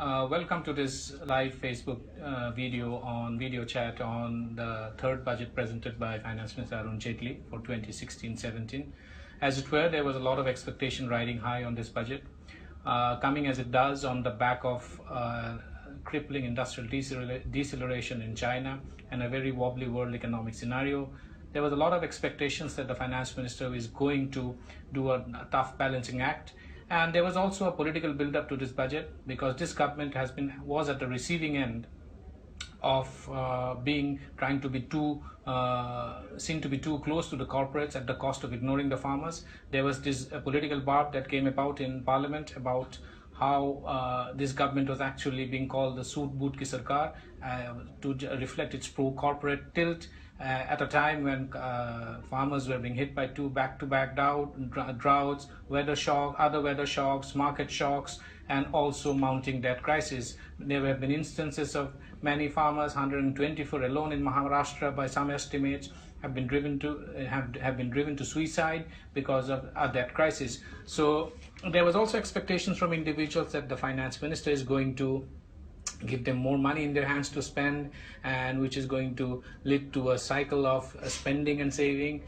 Welcome to this live Facebook video chat on the third budget presented by Finance Minister Arun Jaitly for 2016-17. As it were, there was a lot of expectation riding high on this budget, coming as it does on the back of crippling industrial deceleration in China and a very wobbly world economic scenario. There was a lot of expectations that the Finance Minister is going to do a tough balancing act. And there was also a political build-up to this budget because this government was at the receiving end of trying to be seen to be too close to the corporates at the cost of ignoring the farmers. There was this political barb that came about in Parliament about how this government was actually being called the Soot Boot Ki Sarkar to reflect its pro-corporate tilt at a time when farmers were being hit by two back-to-back droughts, other weather shocks, market shocks, and also mounting debt crisis. There have been instances of many farmers, 124 alone in Maharashtra by some estimates, have been driven to suicide because of a debt crisis. So there was also expectations from individuals that the finance minister is going to give them more money in their hands to spend, and which is going to lead to a cycle of spending and saving,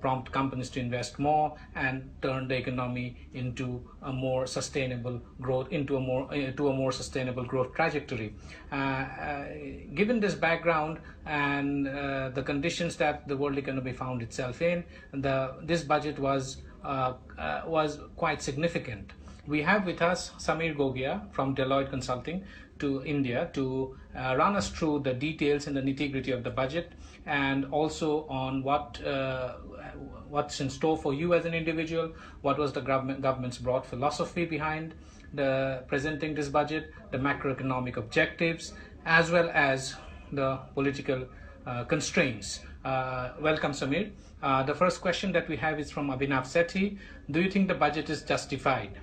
prompt companies to invest more and turn the economy into a more sustainable growth, into a more sustainable growth trajectory. Given this background and the conditions that the world economy found itself in, this budget was quite significant. We have with us Samir Gogia from Deloitte Consulting to India to run us through the details and the nitty-gritty of the budget, and also on what's in store for you as an individual, what was the government's broad philosophy behind presenting this budget, the macroeconomic objectives, as well as the political constraints. Welcome, Samir. The first question that we have is from Abhinav Sethi. Do you think the budget is justified?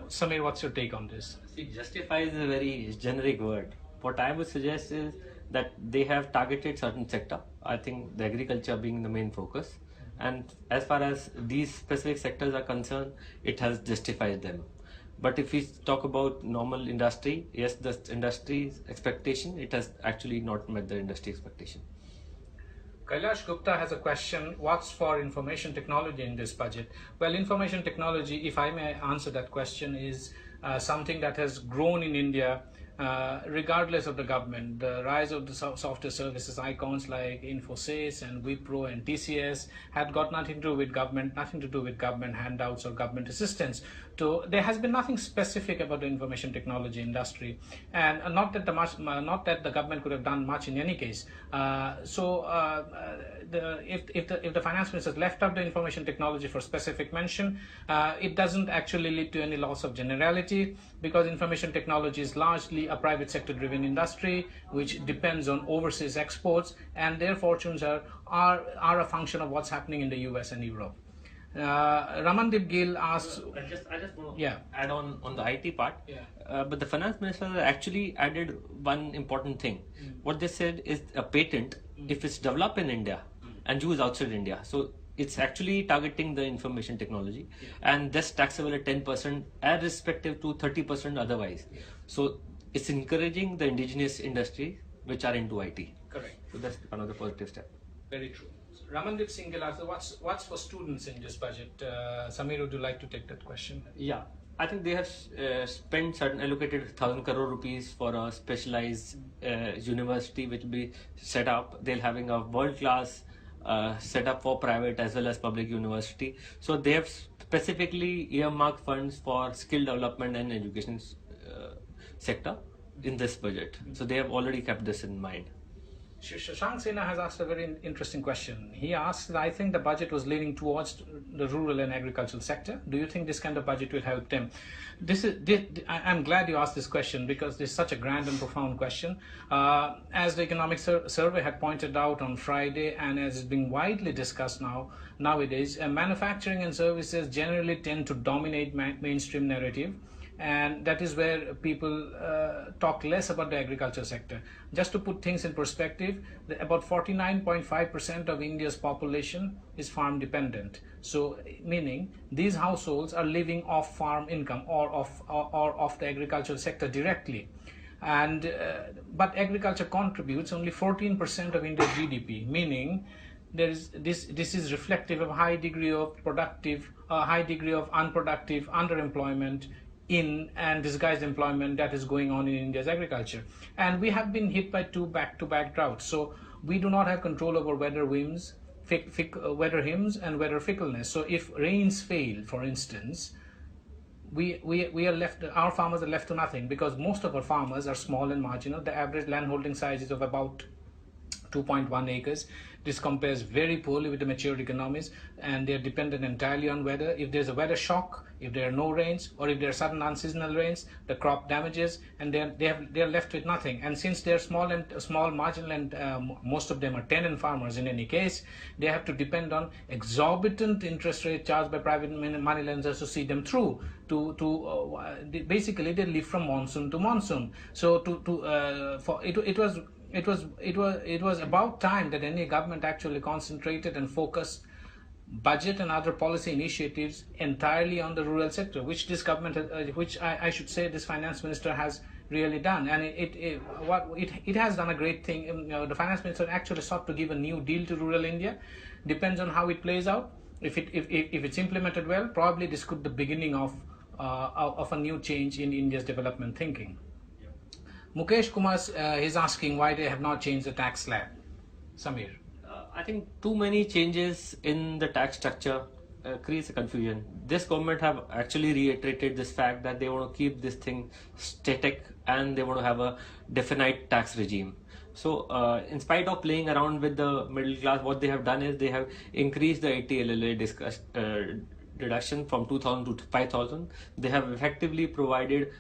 Samir, what's your take on this? See, justify is a very generic word. What I would suggest is that they have targeted certain sector. I think the agriculture being the main focus. And as far as these specific sectors are concerned, it has justified them. But if we talk about normal industry, yes, the industry's expectation, it has actually not met the industry expectation. Kailash Gupta has a question. What's for information technology in this budget? Well, information technology, if I may answer that question, is something that has grown in India regardless of the government. The rise of the software services icons like Infosys and Wipro and TCS had got nothing to do with government handouts or government assistance. So there has been nothing specific about the information technology industry, and not that the government could have done much in any case. If the finance minister has left out the information technology for specific mention, it doesn't actually lead to any loss of generality, because information technology is largely a private sector driven industry which depends on overseas exports, and their fortunes are a function of what's happening in the US and Europe. Ramandeep Gill asks, I just want to add on the IT part. But the finance minister actually added one important thing. What they said is a patent, if it's developed in India and used outside India, so it's actually targeting the information technology, and that's taxable at 10% irrespective to 30% otherwise. So it's encouraging the indigenous industry which are into IT. Correct. So that's another positive step. Very true. Ramandeep Singh asks, what's for students in this budget? Samir, would you like to take that question? Yeah, I think they have spent allocated 1,000 crore rupees for a specialized university which will be set up. They're having a world-class setup for private as well as public university. So they have specifically earmarked funds for skill development and education sector in this budget. So they have already kept this in mind. Shashank Sena has asked a very interesting question. He asks, I think the budget was leaning towards the rural and agricultural sector. Do you think this kind of budget will help them? I'm glad you asked this question, because this is such a grand and profound question. As the Economic Survey had pointed out on Friday, and as is being widely discussed nowadays, manufacturing and services generally tend to dominate mainstream narrative. and that is where people talk less about the agriculture sector. Just to put things in perspective, about 49.5% of India's population is farm dependent. So meaning these households are living off farm income or of the agricultural sector directly. And but agriculture contributes only 14% of India's GDP, meaning there is this is reflective of high degree of unproductive underemployment in and disguised employment that is going on in India's agriculture. And we have been hit by 2 back-to-back droughts, so we do not have control over weather whims, weather hymns and weather fickleness. So if rains fail, for instance, we are left, our farmers are left to nothing, because most of our farmers are small and marginal. The average landholding size is of about 2.1 acres. This compares very poorly with the mature economies, and they are dependent entirely on weather. If there's a weather shock, if there are no rains, or if there are sudden unseasonal rains, the crop damages, and they are left with nothing. And since they are small, marginal, and most of them are tenant farmers in any case, they have to depend on exorbitant interest rate charged by private money lenders to see them through. Basically, they live from monsoon to monsoon. So it was about time that any government actually concentrated and focused budget and other policy initiatives entirely on the rural sector, which this government, which I should say this finance minister has really done. And it has done a great thing. The finance minister actually sought to give a new deal to rural India. Depends on how it plays out. If it's implemented well, probably this could be the beginning of a new change in India's development thinking. Mukesh Kumar is asking why they have not changed the tax slab. Samir. I think too many changes in the tax structure creates a confusion. This government have actually reiterated this fact that they want to keep this thing static and they want to have a definite tax regime. So in spite of playing around with the middle class, what they have done is they have increased the 80 LLA deduction from 2,000 to 5,000. They have effectively provided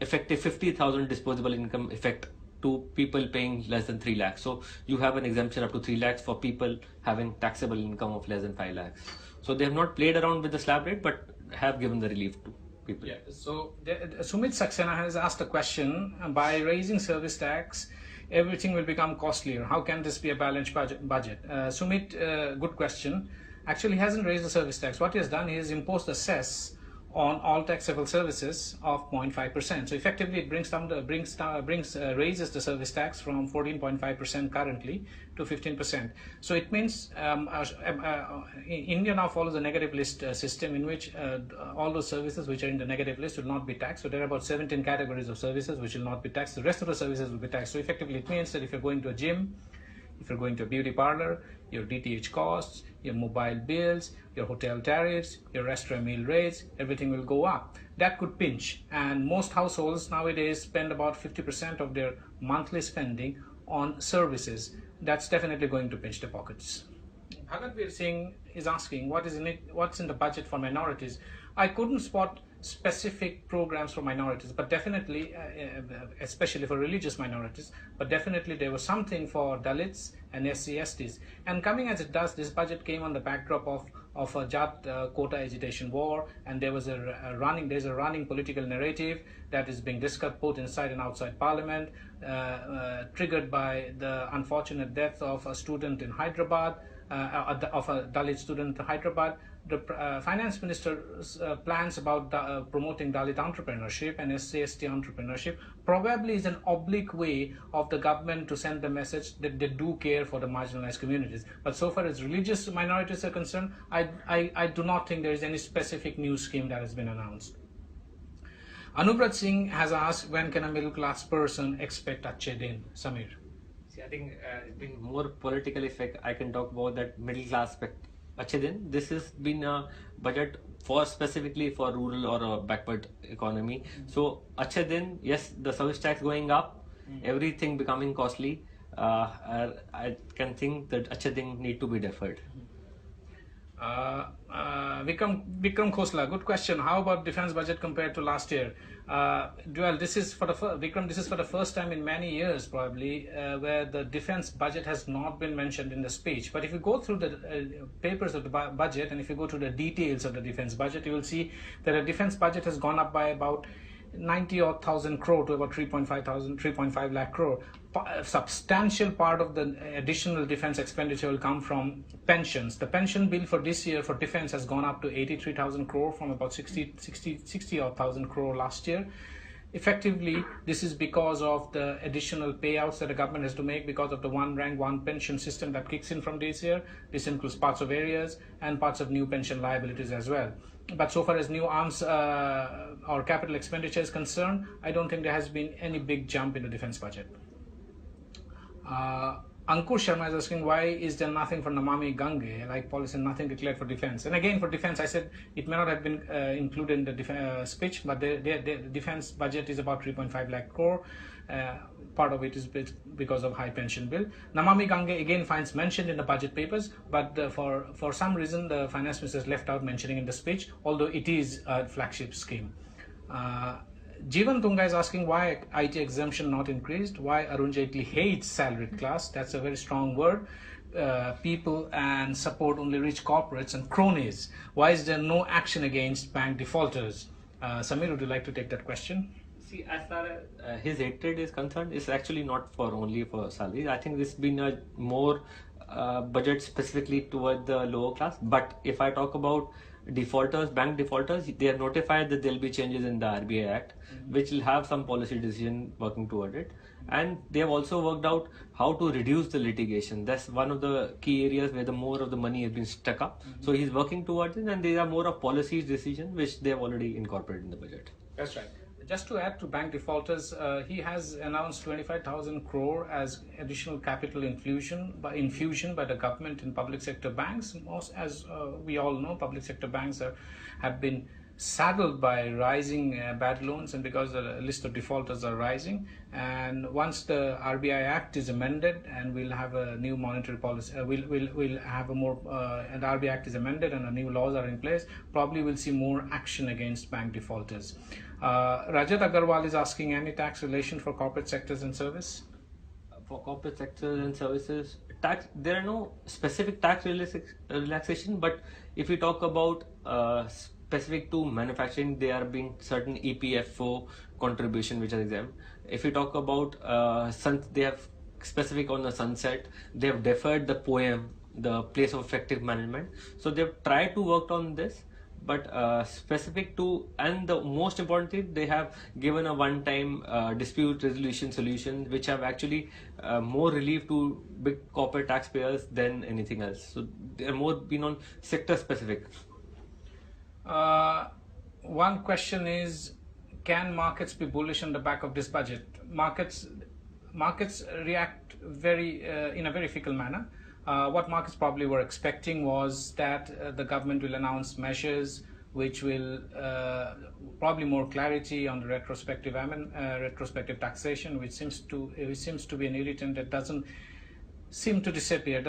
effective 50,000 disposable income effect to people paying less than 3 lakhs. So you have an exemption up to 3 lakhs for people having taxable income of less than 5 lakhs. So they have not played around with the slab rate, but have given the relief to people. Yeah. So Sumit Saxena has asked a question: by raising service tax, everything will become costlier. How can this be a balanced budget? Sumit, good question. Actually, he hasn't raised the service tax. What he has done, he has imposed a cess on all taxable services of 0.5%. So effectively, it raises the service tax from 14.5% currently to 15%. So it means India now follows a negative list system in which all those services which are in the negative list will not be taxed. So there are about 17 categories of services which will not be taxed. The rest of the services will be taxed. So effectively, it means that if you're going to a gym, if you're going to a beauty parlor, your DTH costs, your mobile bills, your hotel tariffs, your restaurant meal rates, everything will go up. That could pinch. And most households nowadays spend about 50% of their monthly spending on services. That's definitely going to pinch the pockets. Bhagat Singh is asking what's in the budget for minorities. I couldn't spot specific programs for minorities, but definitely, especially for religious minorities, but definitely there was something for Dalits and SC/STs. And coming as it does, this budget came on the backdrop of a Jat quota agitation war, and there's a running political narrative that is being discussed both inside and outside Parliament, triggered by the unfortunate death of a student in Hyderabad, of a Dalit student in Hyderabad. The finance minister's plans about promoting Dalit entrepreneurship and SC/ST entrepreneurship probably is an oblique way of the government to send the message that they do care for the marginalized communities. But so far as religious minorities are concerned, I do not think there is any specific new scheme that has been announced. Anubrat Singh has asked, when can a middle class person expect Achhe Din? Samir. See, I think in more political effect, I can talk about that middle class aspect. Achhe Din, this has been a budget for specifically for rural or a backward economy. So Achhe Din, yes, the service tax going up, everything becoming costly. I can think that Achhe Din need to be deferred. Vikram Khosla, good question. How about defense budget compared to last year? This is for the Vikram. This is for the first time in many years, probably, where the defense budget has not been mentioned in the speech. But if you go through the papers of the budget, and if you go to the details of the defense budget, you will see that the defense budget has gone up by about 90,000 crore to about 3.5 lakh crore. A substantial part of the additional defense expenditure will come from pensions. The pension bill for this year for defense has gone up to 83,000 crore from about 60,000 crore last year. Effectively, this is because of the additional payouts that the government has to make because of the one rank, one pension system that kicks in from this year. This includes parts of areas and parts of new pension liabilities as well. But so far as new arms or capital expenditure is concerned, I don't think there has been any big jump in the defense budget. Ankur Sharma is asking, why is there nothing for Namami Gange, like policy, nothing declared for defense? And again, for defense, I said it may not have been included in the speech, but the defense budget is about 3.5 lakh crore. Part of it is because of high pension bill. Namami Gange again finds mentioned in the budget papers, but for some reason the finance minister has left out mentioning in the speech, although it is a flagship scheme. Jivan Tunga is asking why IT exemption not increased, why Arun Jaitly hates salaried class. That's a very strong word. People and support only rich corporates and cronies. Why is there no action against bank defaulters? Samir, would you like to take that question? See, as far as his hatred is concerned, it's actually not only for salaries. I think this has been a more budget specifically toward the lower class. But if I talk about defaulters, bank defaulters, they are notified that there will be changes in the RBI Act, which will have some policy decision working toward it. And they have also worked out how to reduce the litigation. That's one of the key areas where the more of the money has been stuck up. So he's working towards it, and there are more of policy decisions which they have already incorporated in the budget. That's right. Just to add to bank defaulters, he has announced 25,000 crore as additional capital infusion by the government in public sector banks. As we all know, public sector banks have been saddled by rising bad loans, and because the list of defaulters are rising. And once the RBI Act is amended and we'll have a new monetary policy, we'll have a more, and the RBI Act is amended and the new laws are in place, probably we'll see more action against bank defaulters. Rajat Agarwal is asking, any tax relation for corporate sectors and service? For corporate sectors and services, there are no specific tax relaxation, but if we talk about specific to manufacturing, there are being certain EPFO contribution which are exempt. If we talk about they have specific on the sunset, they have deferred the POEM, the place of effective management. So they've tried to work on this, but specific to, and the most important thing, they have given a one-time dispute resolution solution which have actually more relief to big corporate taxpayers than anything else. So they're more been on sector specific. One question is, can markets be bullish on the back of this budget? Markets react in a very fickle manner. What markets probably were expecting was that the government will announce measures which will probably more clarity on the retrospective taxation, which seems to be an irritant that doesn't seem to disappear.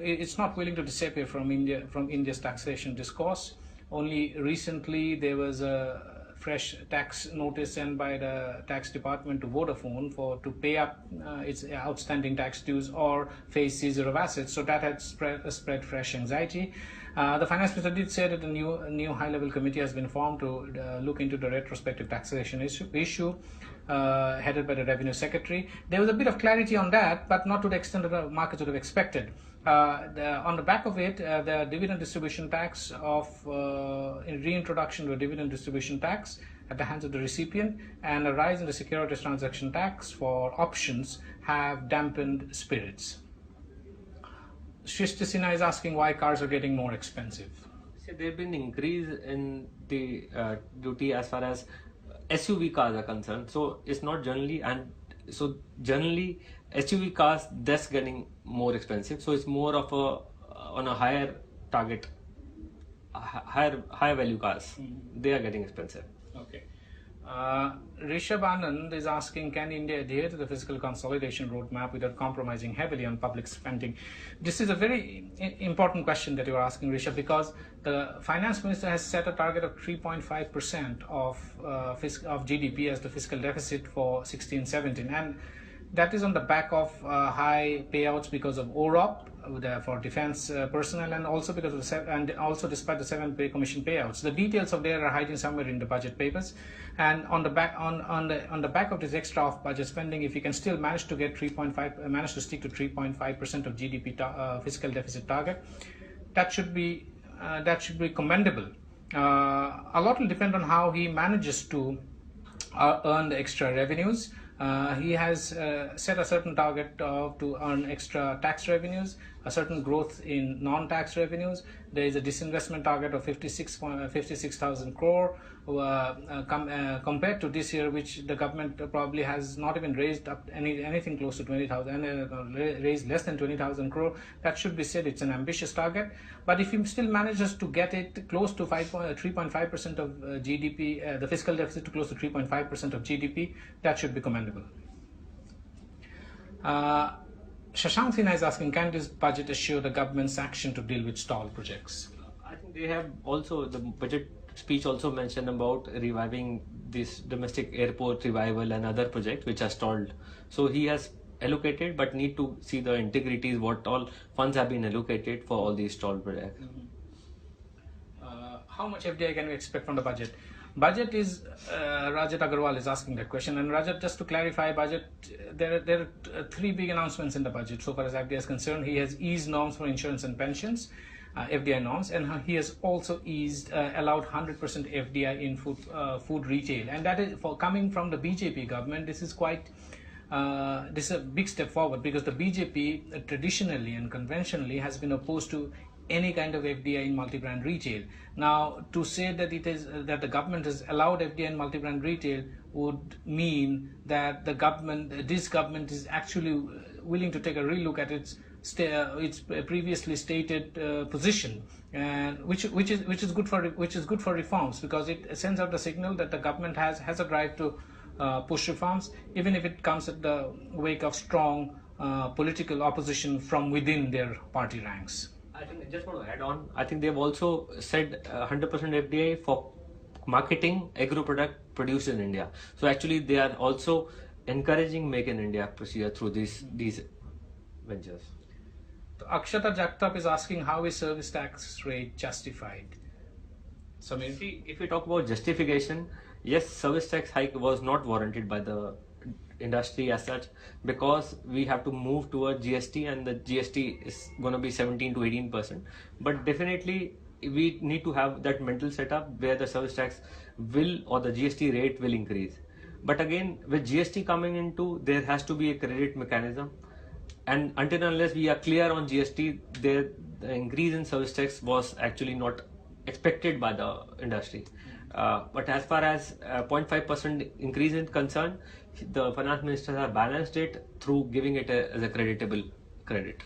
It's not willing to disappear from India's taxation discourse. Only recently there was a fresh tax notice sent by the tax department to Vodafone to pay up its outstanding tax dues or face seizure of assets. So that had spread fresh anxiety. The finance minister did say that a new high-level committee has been formed to look into the retrospective taxation issue, headed by the revenue secretary. There was a bit of clarity on that, but not to the extent that the markets would have expected. On the back of it, the dividend distribution tax in reintroduction to a dividend distribution tax at the hands of the recipient and a rise in the securities transaction tax for options have dampened spirits. Shrishti Sinha is asking why cars are getting more expensive. So there have been increase in the duty as far as SUV cars are concerned. So it's not generally, and so generally SUV cars that's getting more expensive. So it's more of on a higher target, higher value cars. They are getting expensive. Okay. Rishabh Anand is asking, can India adhere to the fiscal consolidation roadmap without compromising heavily on public spending? This is a very important question that you are asking, Rishabh, because the finance minister has set a target of 3.5% of GDP as the fiscal deficit for 16-17, and that is on the back of high payouts because of OROP for defense personnel, and also because of also despite the 7 pay commission payouts. The details of there are hiding somewhere in the budget papers. And on the back of this extra off-budget spending, if you can still manage to get manage to stick to 3.5% of GDP fiscal deficit target, that should be commendable. A lot will depend on how he manages to earn the extra revenues. He has set a certain target to earn extra tax revenues, a certain growth in non-tax revenues. There is a disinvestment target of 56,000 crore compared to this year, which the government probably has not even raised up anything close to 20,000, raised less than 20,000 crore. That should be said, it's an ambitious target. But if he still manages to get it close to 3.5% of GDP, the fiscal deficit to close to 3.5% of GDP, that should be commendable. Shashank Sinha is asking, can this budget assure the government's action to deal with stalled projects? I think they have also, the budget speech also mentioned about reviving this domestic airport revival and other projects which are stalled. So he has allocated, but need to see the integrities, what all funds have been allocated for all these stalled projects. How much FDI can we expect from the budget? Budget is, Rajat Agarwal is asking that question. And Rajat, just to clarify, budget, there are 3 big announcements in the budget. So far as FDI is concerned, he has eased norms for insurance and pensions, FDI norms, and he has also allowed 100% FDI in food retail. And that is coming from the BJP government. This is this is a big step forward, because the BJP traditionally and conventionally has been opposed to any kind of FDI in multi-brand retail. Now, to say that that the government has allowed FDI in multi-brand retail would mean that this government is actually willing to take a relook at its previously stated position, and which is good for reforms, because it sends out a signal that the government has a drive to push reforms, even if it comes at the wake of strong political opposition from within their party ranks. I think I just want to add on. I think they've also said 100% FDI for marketing agro product produced in India. So actually, they are also encouraging Make in India procedure through these ventures. Akshata Jagtap is asking, how is service tax rate justified? So maybe if we talk about justification, yes, service tax hike was not warranted by the industry as such, because we have to move toward GST, and the GST is going to be 17 to 18%. But definitely we need to have that mental setup where the service tax will, or the GST rate will increase. But again, with GST coming into, there has to be a credit mechanism, and until and unless we are clear on GST, the increase in service tax was actually not expected by the industry. But as far as 0.5% increase is concerned, the finance minister has balanced it through giving it as a creditable credit.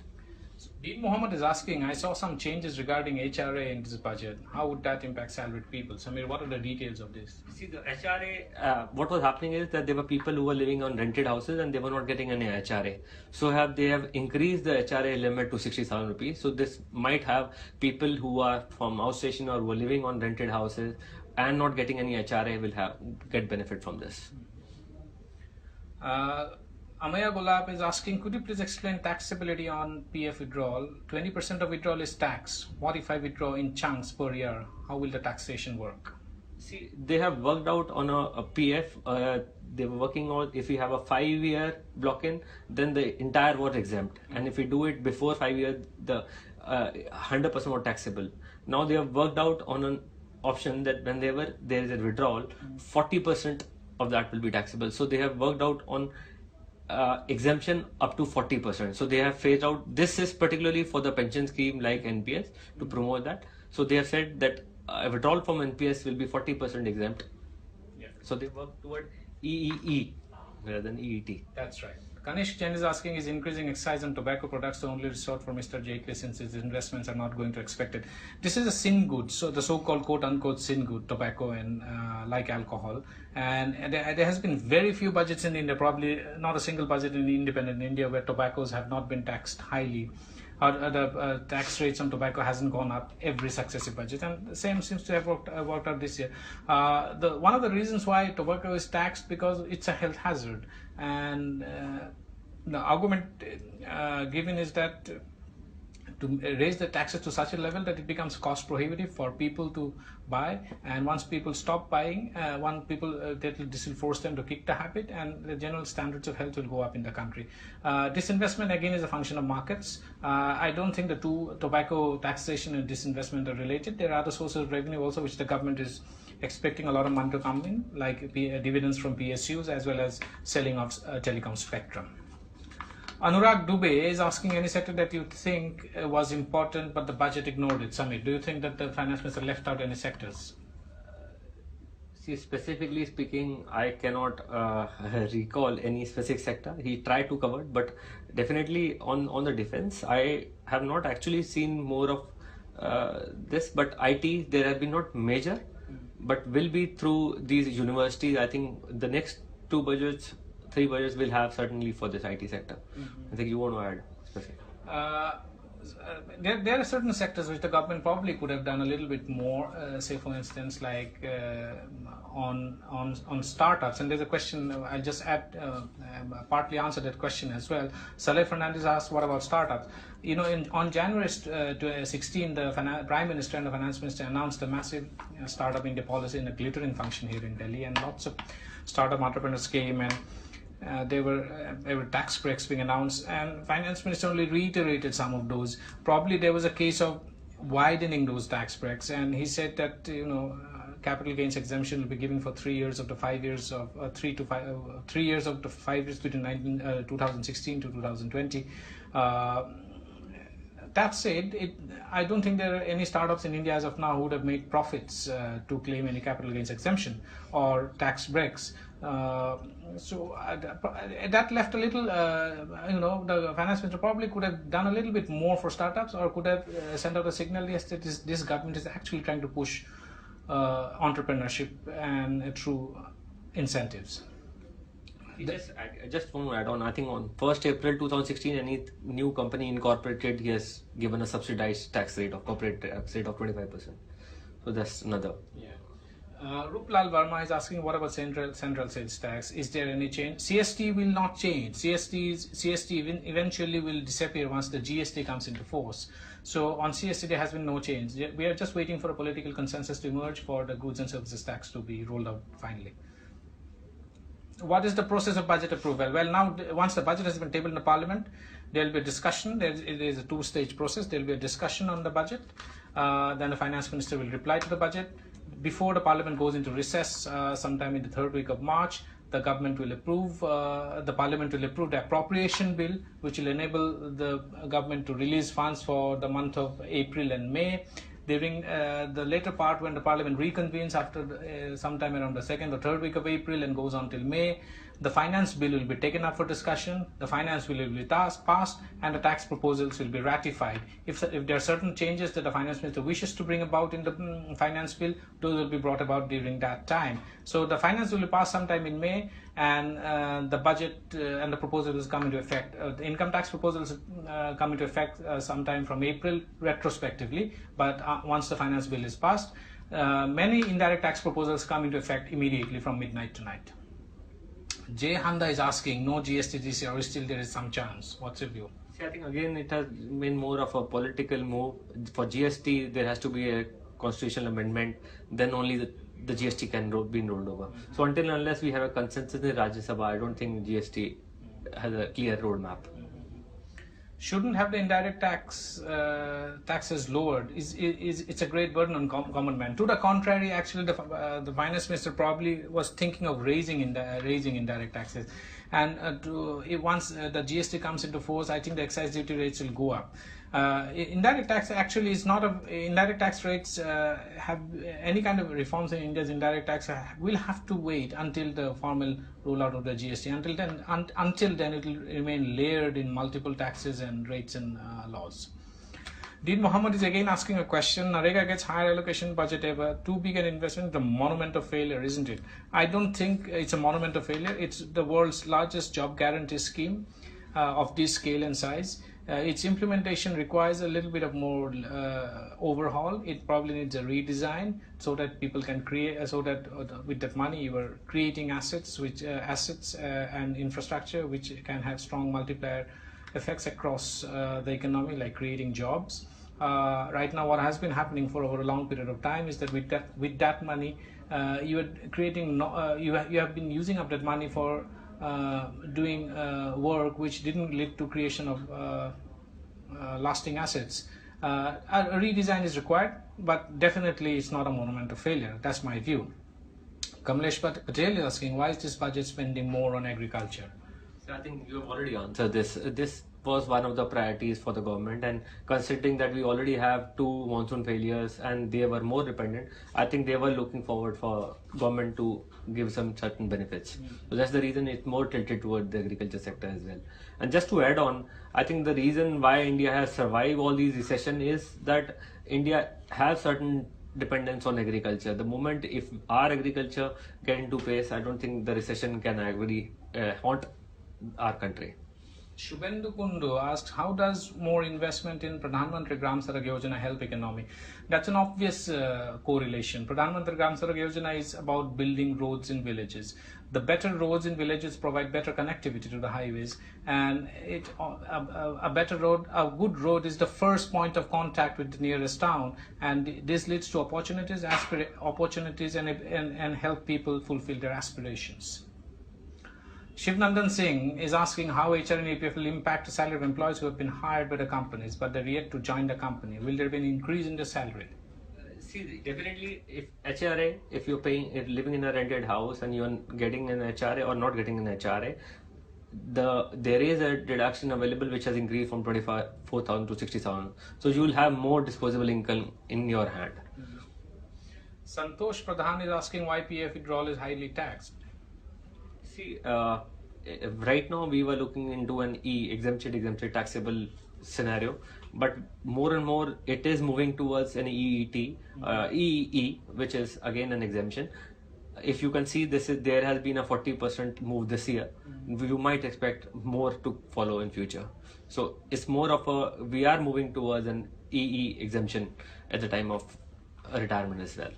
So Dean Mohammed is asking, I saw some changes regarding HRA in this budget. How would that impact salaried people? Samir, what are the details of this? See, the HRA, what was happening is that there were people who were living on rented houses and they were not getting any HRA. So they have increased the HRA limit to 60,000 rupees. So this might have people who are from outstation or who are living on rented houses and not getting any HRA will get benefit from this. Amaya Gulab is asking, could you please explain taxability on PF withdrawal? 20% of withdrawal is tax. What if I withdraw in chunks per year? How will the taxation work? See, they have worked out on a PF. They were working on, if you have a 5-year block-in, then the entire was exempt. And if you do it before 5 years, the 100% was taxable. Now they have worked out on an option that whenever there is a withdrawal, 40% of that will be taxable. So they have worked out on exemption up to 40%. So they have phased out. This is particularly for the pension scheme like NPS to promote that. So they have said that a withdrawal from NPS will be 40% exempt. Yeah. So they work toward EEE rather than EET. That's right. Ganesh Jain is asking, is increasing excise on tobacco products the only resort for Mr. Jaitly since his investments are not going to expected? This is a sin good, so the so-called quote-unquote sin good, tobacco and like alcohol. And there has been very few budgets in India, probably not a single budget in independent India where tobaccos have not been taxed highly. The tax rates on tobacco hasn't gone up every successive budget, and the same seems to have worked out this year. One of the reasons why tobacco is taxed because it's a health hazard, and the argument given is that to raise the taxes to such a level that it becomes cost prohibitive for people to buy, and once people stop buying, this will force them to kick the habit, and the general standards of health will go up in the country. Disinvestment again is a function of markets. I don't think the two, tobacco taxation and disinvestment, are related. There are other sources of revenue also which the government is expecting a lot of money to come in, like dividends from PSUs as well as selling of telecom spectrum. Anurag Dubey is asking, any sector that you think was important but the budget ignored it? Samit, do you think that the finance minister left out any sectors? See, specifically speaking, I cannot recall any specific sector. He tried to cover, but definitely on the defense, I have not actually seen more of this. But IT, there have been not major, but will be through these universities. I think the next 2 budgets, 3 budgets will have certainly for this IT sector. I think you want to add specific. There are certain sectors which the government probably could have done a little bit more. Say, for instance, like on startups. And there's a question. I'll just add, partly answer that question as well. Saleh Fernandez asked, "What about startups?" You know, on January 16, the Prime Minister and the Finance Minister announced a massive startup India policy in a glittering function here in Delhi, and lots of startup entrepreneurs came, and there were tax breaks being announced, and Finance Minister only reiterated some of those. Probably there was a case of widening those tax breaks, and he said that capital gains exemption will be given for 3 years of the 5 years of 3 years of the 5 years between 2016 to 2020. That said, I don't think there are any startups in India as of now who would have made profits to claim any capital gains exemption or tax breaks. So that left a little, the finance minister probably could have done a little bit more for startups, or could have sent out a signal, yes, that this government is actually trying to push entrepreneurship and through incentives. I just want to add on, I think on 1st April 2016, any new company incorporated, he has given a subsidized tax rate of corporate tax rate of 25%. So that's another. Yeah. Ruplal Verma is asking, what about central sales tax? Is there any change? CST will not change. CST eventually will disappear once the GST comes into force. So on CST there has been no change. We are just waiting for a political consensus to emerge for the goods and services tax to be rolled out finally. What is the process of budget approval? Well, now once the budget has been tabled in the Parliament, there will be a discussion. It is a 2-stage process. There will be a discussion on the budget. Then the Finance Minister will reply to the budget. Before the Parliament goes into recess, sometime in the 3rd week of March, the government will approve, the Parliament will approve the appropriation bill, which will enable the government to release funds for the month of April and May. During the later part, when the Parliament reconvenes after sometime around the 2nd or 3rd week of April and goes on till May, the finance bill will be taken up for discussion, the finance bill will be passed, and the tax proposals will be ratified. If there are certain changes that the finance minister wishes to bring about in the finance bill, those will be brought about during that time. So the finance will be passed sometime in May, and the budget and the proposals come into effect. The income tax proposals come into effect sometime from April retrospectively, but once the finance bill is passed, many indirect tax proposals come into effect immediately from midnight tonight. Jay Handa is asking, no GST this year, or still there is some chance? What's your view? See, I think again it has been more of a political move. For GST, there has to be a constitutional amendment, then only the GST can be rolled over. So until and unless we have a consensus in Rajya Sabha, I don't think GST has a clear roadmap. Shouldn't have the indirect taxes lowered. It's a great burden on common man. To the contrary, actually, the finance minister probably was thinking of raising indirect taxes, and once the GST comes into force, I think the excise duty rates will go up. Indirect tax actually is not indirect tax rates have any kind of reforms in India's indirect tax will have to wait until the formal rollout of the GST. Until then it will remain layered in multiple taxes and rates and laws. Dean Mohammed is again asking a question. Narega gets higher allocation budget ever. Too big an investment, the monument of failure, isn't it? I don't think it's a monument of failure. It's the world's largest job guarantee scheme of this scale and size. Its implementation requires a little bit of more overhaul. It probably needs a redesign so that people can create, so that with that money you are creating assets, and infrastructure which can have strong multiplier effects across the economy, like creating jobs. Right now, what has been happening for over a long period of time is that with that money, you are creating you have been using up that money for doing work which didn't lead to creation of lasting assets. A redesign is required, but definitely it's not a monument of failure. That's my view. Kamlesh Patel is asking, why is this budget spending more on agriculture? So I think you have already answered this. This was one of the priorities for the government, and considering that we already have 2 monsoon failures and they were more dependent, I think they were looking forward for government to give some certain benefits. So that's the reason it's more tilted toward the agriculture sector as well. And just to add on, I think the reason why India has survived all these recessions is that India has certain dependence on agriculture. The moment if our agriculture get into pace, I don't think the recession can actually haunt our country. Shubhendu Kundu asks, how does more investment in Pradhan Mantri Gram Sadak Yojana help economy? That's an obvious correlation. Pradhan Mantri Gram Sadak Yojana is about building roads in villages. The better roads in villages provide better connectivity to the highways, and a good road is the first point of contact with the nearest town, and this leads to opportunities and help people fulfill their aspirations. Shivnandan Singh is asking how HR and APF will impact the salary of employees who have been hired by the companies but they're yet to join the company. Will there be an increase in the salary? See, definitely, if HRA, if living in a rented house and you're getting an HRA or not getting an HRA, there is a deduction available which has increased from 24,000 to 60,000. So you will have more disposable income in your hand. Santosh Pradhan is asking why PF withdrawal is highly taxed. See, right now we were looking into an exempted taxable scenario, but more and more it is moving towards an EET, which is again an exemption. If you can see, there has been a 40% move this year. You might expect more to follow in future. So it's more of we are moving towards an EE exemption at the time of retirement as well.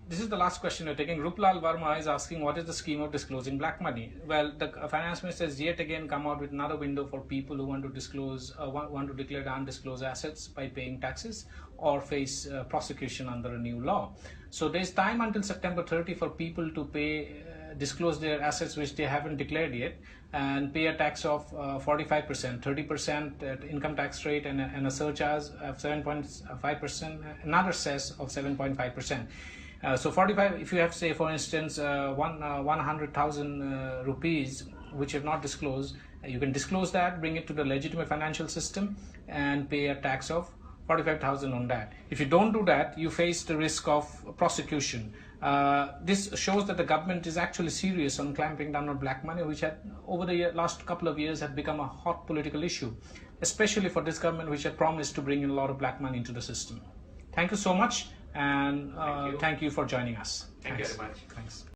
This is the last question we're taking. Ruplal Verma is asking, what is the scheme of disclosing black money? Well, the finance minister has yet again come out with another window for people who want to disclose, want to declare the undisclosed assets by paying taxes or face prosecution under a new law. So there's time until September 30 for people to disclose their assets which they haven't declared yet, and pay a tax of 45%, 30% income tax rate, and a surcharge of 7.5%, another cess of 7.5%. So 45, if you have, say, for instance, 100,000 rupees which you have not disclosed, you can disclose that, bring it to the legitimate financial system and pay a tax of 45,000 on that. If you don't do that, you face the risk of prosecution. This shows that the government is actually serious on clamping down on black money, which had over the last couple of years had become a hot political issue, especially for this government, which had promised to bring in a lot of black money into the system. Thank you so much, and thank you for joining us. Thank you very much. Thanks.